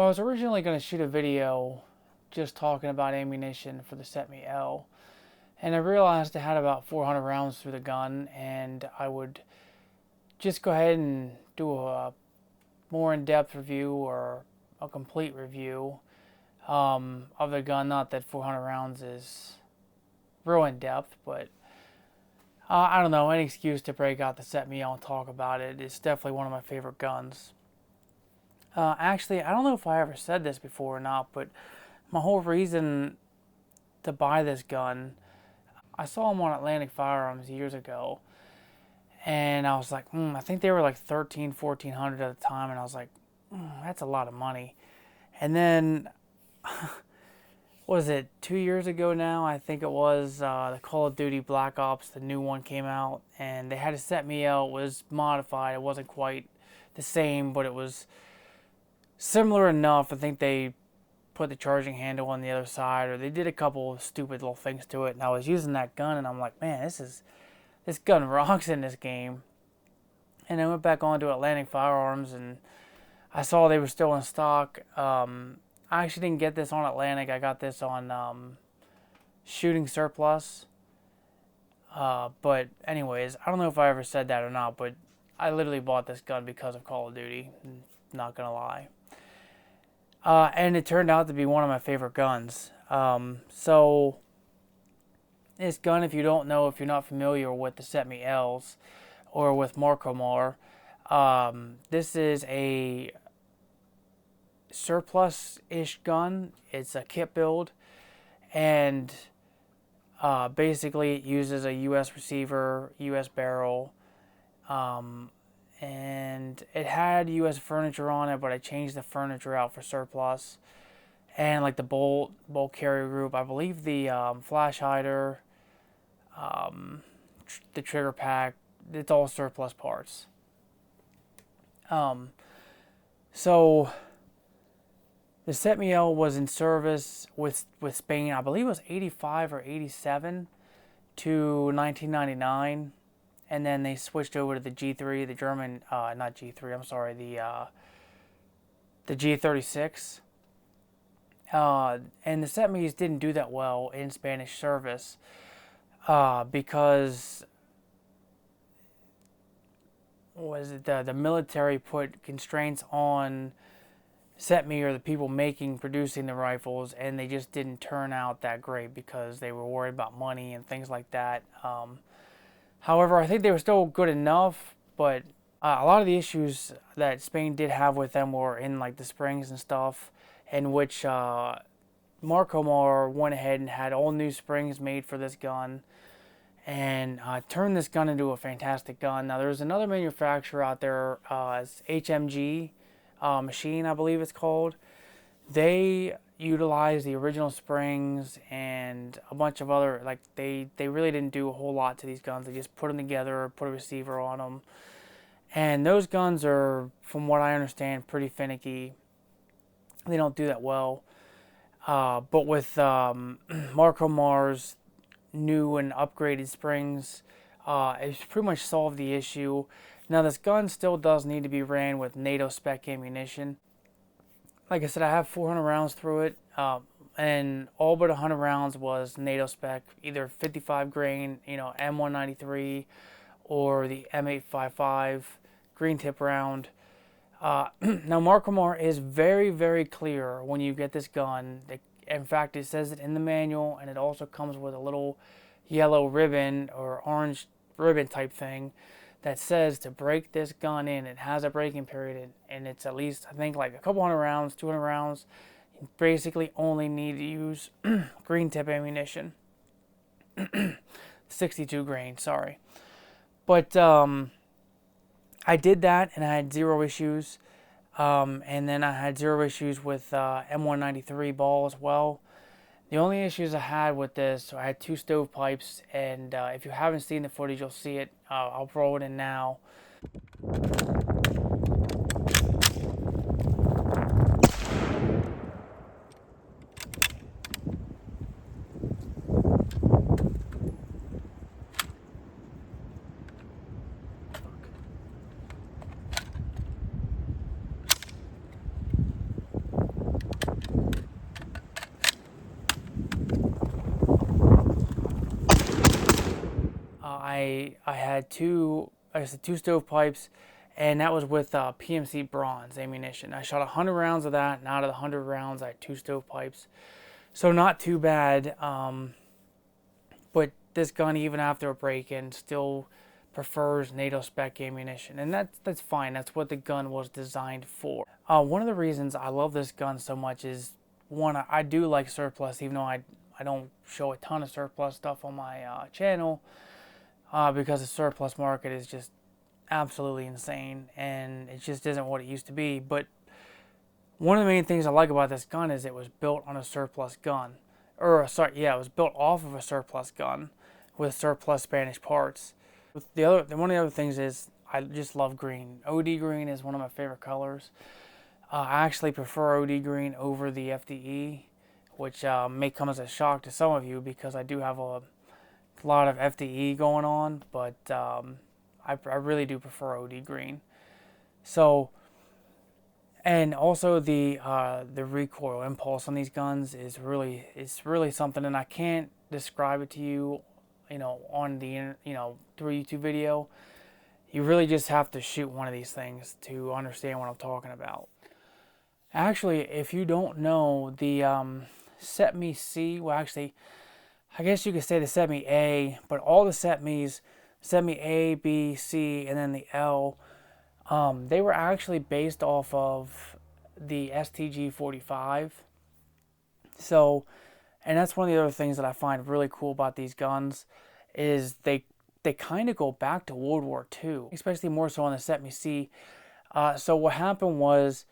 was originally going to shoot a video just talking about ammunition for the CETME L, and I realized I had about 400 rounds through the gun, and I would just go ahead and do a more in-depth review or a complete review of the gun. Not that 400 rounds is real in-depth, but I don't know, any excuse to break out the CETME L and talk about it. It's definitely one of my favorite guns. Actually, I don't know if I ever said this before or not, but my whole reason to buy this gun, I saw them on Atlantic Firearms years ago, and I was like, I think they were like 1400 at the time, and I was like, that's a lot of money. And then, what was it, 2 years ago now, I think it was, the Call of Duty Black Ops, the new one came out, and they had a CETME L. It was modified. It wasn't quite the same, but it was similar enough. I think they put the charging handle on the other side, or they did a couple of stupid little things to it, and I was using that gun, and I'm like, man, this gun rocks in this game. And I went back onto Atlantic Firearms, and I saw they were still in stock. I actually didn't get this on Atlantic. I got this on Shooting Surplus. But anyways, I don't know if I ever said that or not, but I literally bought this gun because of Call of Duty. Not gonna lie. And it turned out to be one of my favorite guns. So this gun, if you don't know, if you're not familiar with the CETME Ls or with MarColMar, this is a surplus-ish gun. It's a kit build, and basically it uses a US receiver, US barrel, and it had US furniture on it, but I changed the furniture out for surplus, and like the bolt carrier group, I believe the flash hider, the trigger pack, it's all surplus parts. So the CETME L was in service with Spain, I believe it was 85 or 87 to 1999. And then they switched over to the G3, the German, not G3, I'm sorry, the G36. And the CETMEs didn't do that well in Spanish service because the military put constraints on CETME, or the people producing the rifles, and they just didn't turn out that great because they were worried about money and things like that. However, I think they were still good enough, but a lot of the issues that Spain did have with them were in like the springs and stuff, in which MarColMar went ahead and had all new springs made for this gun, and turned this gun into a fantastic gun. Now there's another manufacturer out there, it's HMG Machine, I believe it's called. They utilize the original springs and a bunch of other, like they really didn't do a whole lot to these guns. They just put them together, put a receiver on them, and those guns are, from what I understand, pretty finicky. They don't do that well. But with MarColMar's new and upgraded springs, it's pretty much solved the issue. Now this gun still does need to be ran with NATO spec ammunition. Like I said, I have 400 rounds through it, and all but 100 rounds was NATO spec, either 55 grain, M193, or the M855 green tip round. Now MarColMar is very, very clear when you get this gun. In fact, it says it in the manual, and it also comes with a little yellow ribbon or orange ribbon type thing that says to break this gun in. It has a breaking period, and it's at least, I think, like a couple hundred rounds, 200 rounds. You basically only need to use green tip ammunition. 62 grain, sorry. But I did that, and I had zero issues. And then I had zero issues with M193 ball as well. The only issues I had with this, so I had two stovepipes, and if you haven't seen the footage, you'll see it. I'll throw it in now. I had two stovepipes, and that was with PMC bronze ammunition. I shot 100 rounds of that, and out of the 100 rounds, I had two stovepipes. So not too bad, but this gun, even after a break-in, still prefers NATO spec ammunition, and that's fine. That's what the gun was designed for. One of the reasons I love this gun so much is, one, I do like surplus, even though I don't show a ton of surplus stuff on my channel, because the surplus market is just absolutely insane, and it just isn't what it used to be. But one of the main things I like about this gun is it was built on a surplus gun. It was built off of a surplus gun with surplus Spanish parts. One of the other things is I just love green. OD green is one of my favorite colors. I actually prefer OD green over the FDE, which may come as a shock to some of you because I do have a lot of FDE going on, but I really do prefer OD green. So, and also the recoil impulse on these guns is really something, and I can't describe it to you, on the through a YouTube video. You really just have to shoot one of these things to understand what I'm talking about. Actually, if you don't know, the CETME C, well, actually, I guess you could say the CETME A, but all the CETMEs, CETME A, B, C, and then the L, they were actually based off of the STG-45. So, and that's one of the other things that I find really cool about these guns, is they kind of go back to World War II, especially more so on the CETME C. So what happened was,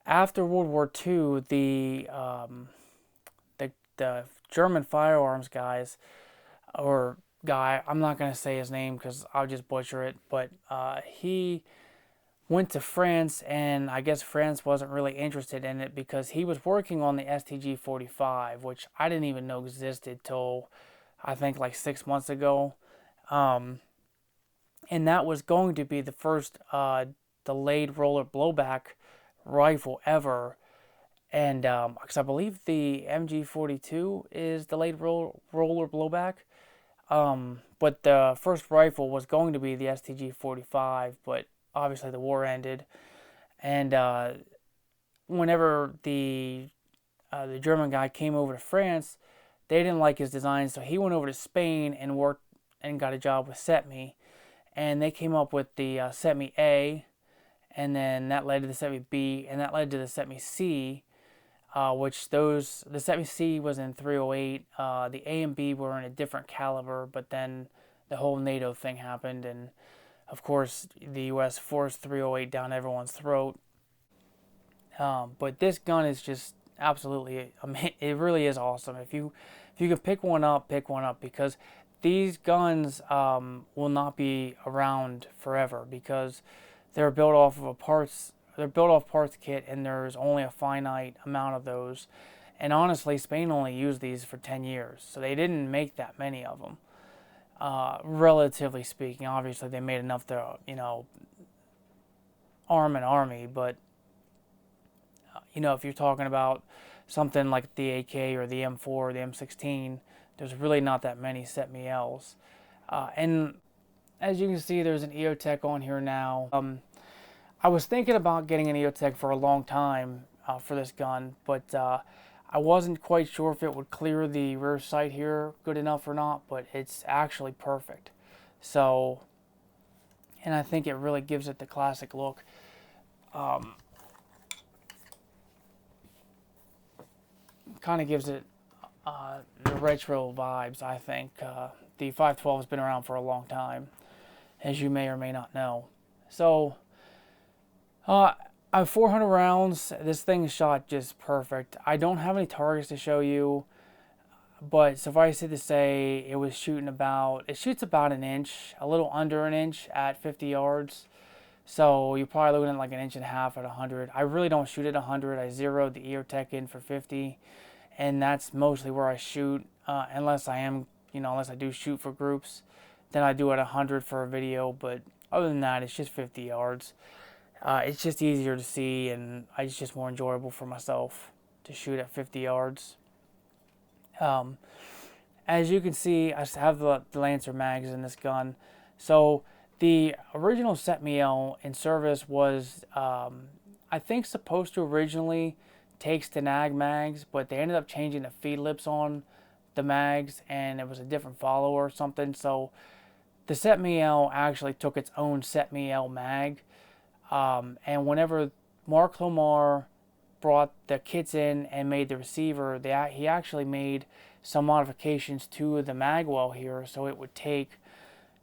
after World War II, the German firearms guys, or guy, I'm not going to say his name because I'll just butcher it, but he went to France, and I guess France wasn't really interested in it because he was working on the STG-45, which I didn't even know existed till I think like 6 months ago. And that was going to be the first delayed roller blowback rifle ever. And because I believe the MG42 is delayed roller blowback. But the first rifle was going to be the STG-45, but obviously the war ended. And whenever the German guy came over to France, they didn't like his design, so he went over to Spain and worked and got a job with CETME. And they came up with the CETME A, and then that led to the CETME B, and that led to the CETME C, which the CETME C was in 308. The A and B were in a different caliber, but then the whole NATO thing happened, and of course the U.S. forced 308 down everyone's throat. But this gun is just absolutely, it really is awesome. If you can pick one up, because these guns will not be around forever, because they're built off of parts kit, and there's only a finite amount of those. And honestly, Spain only used these for 10 years, so they didn't make that many of them, relatively speaking. Obviously, they made enough to, arm an army, but if you're talking about something like the AK or the M4 or the M16, there's really not that many CETME Ls. And as you can see, there's an EOTech on here now. I was thinking about getting an EOTech for a long time for this gun, but I wasn't quite sure if it would clear the rear sight here good enough or not, but it's actually perfect. So, and I think it really gives it the classic look. Kind of gives it the retro vibes, I think. The 512 has been around for a long time, as you may or may not know. So, I'm 400 rounds. This thing shot just perfect. I don't have any targets to show you, but suffice it to say, it shoots about an inch, a little under an inch at 50 yards. So you're probably looking at like an inch and a half at 100. I really don't shoot at 100. I zeroed the EOTech in for 50, and that's mostly where I shoot, unless I do shoot for groups. Then I do at 100 for a video, but other than that, it's just 50 yards. It's just easier to see, and it's just more enjoyable for myself to shoot at 50 yards. as you can see, I have the Lancer mags in this gun. So the original CETME L in service was, I think, supposed to originally take Stenag mags, but they ended up changing the feed lips on the mags, and it was a different follower or something. So the CETME L actually took its own CETME L mag, and whenever MarColMar brought the kits in and made the receiver, he actually made some modifications to the mag well here, so it would take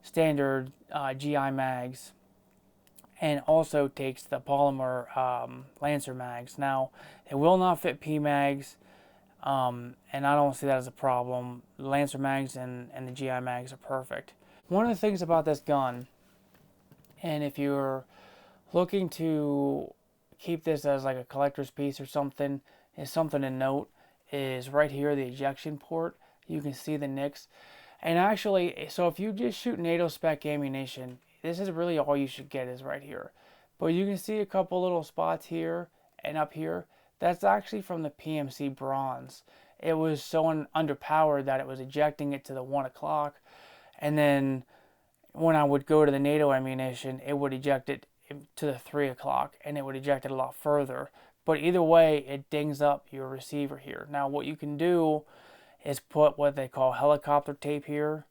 standard GI mags, and also takes the polymer Lancer mags. Now, it will not fit P mags, and I don't see that as a problem. The Lancer mags and the GI mags are perfect. One of the things about this gun, and if you're looking to keep this as like a collector's piece or something, is something to note, is right here, the ejection port. You can see the nicks. And actually, so if you just shoot NATO spec ammunition, this is really all you should get is right here. But you can see a couple little spots here and up here. That's actually from the PMC bronze. It was so underpowered that it was ejecting it to the 1 o'clock. And then when I would go to the NATO ammunition, it would eject it to the 3 o'clock, and it would eject it a lot further. But either way, it dings up your receiver here. Now, what you can do is put what they call helicopter tape here,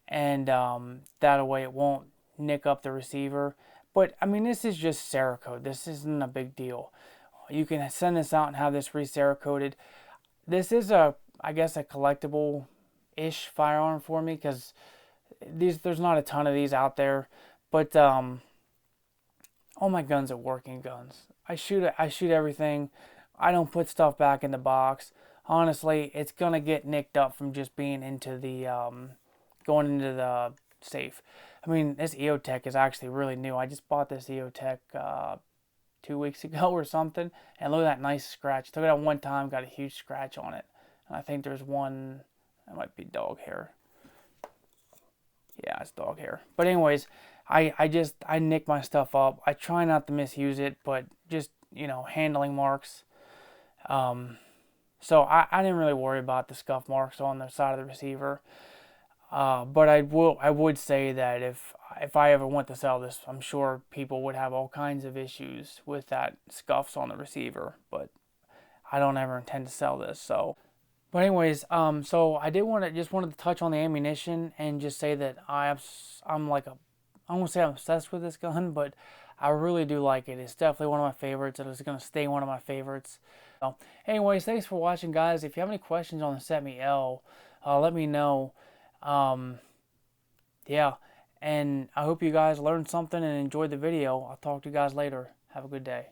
and that way it won't nick up the receiver. But I mean, this is just Cerakote. This isn't a big deal. You can send this out and have this re-Cerakoted. This is I guess a collectible-ish firearm for me, because there's not a ton of these out there. But all my guns are working guns. I shoot everything. I don't put stuff back in the box. Honestly, it's gonna get nicked up from just being into the going into the safe. I mean, this EOTech is actually really new. I just bought this EOTech 2 weeks ago or something, and look at that nice scratch. Took it out one time, got a huge scratch on it, and I think there's one. That might be dog hair. Yeah, it's dog hair. But anyways, I nick my stuff up. I try not to misuse it, but just, you know, handling marks. So I didn't really worry about the scuff marks on the side of the receiver. But I would say that if I ever want to sell this, I'm sure people would have all kinds of issues with that scuffs on the receiver. But I don't ever intend to sell this. So, but anyways, so I just wanted to touch on the ammunition and just say that I'm like I won't say I'm obsessed with this gun, but I really do like it. It's definitely one of my favorites. It is going to stay one of my favorites. So, anyways, thanks for watching, guys. If you have any questions on the CETME L, let me know. Yeah, and I hope you guys learned something and enjoyed the video. I'll talk to you guys later. Have a good day.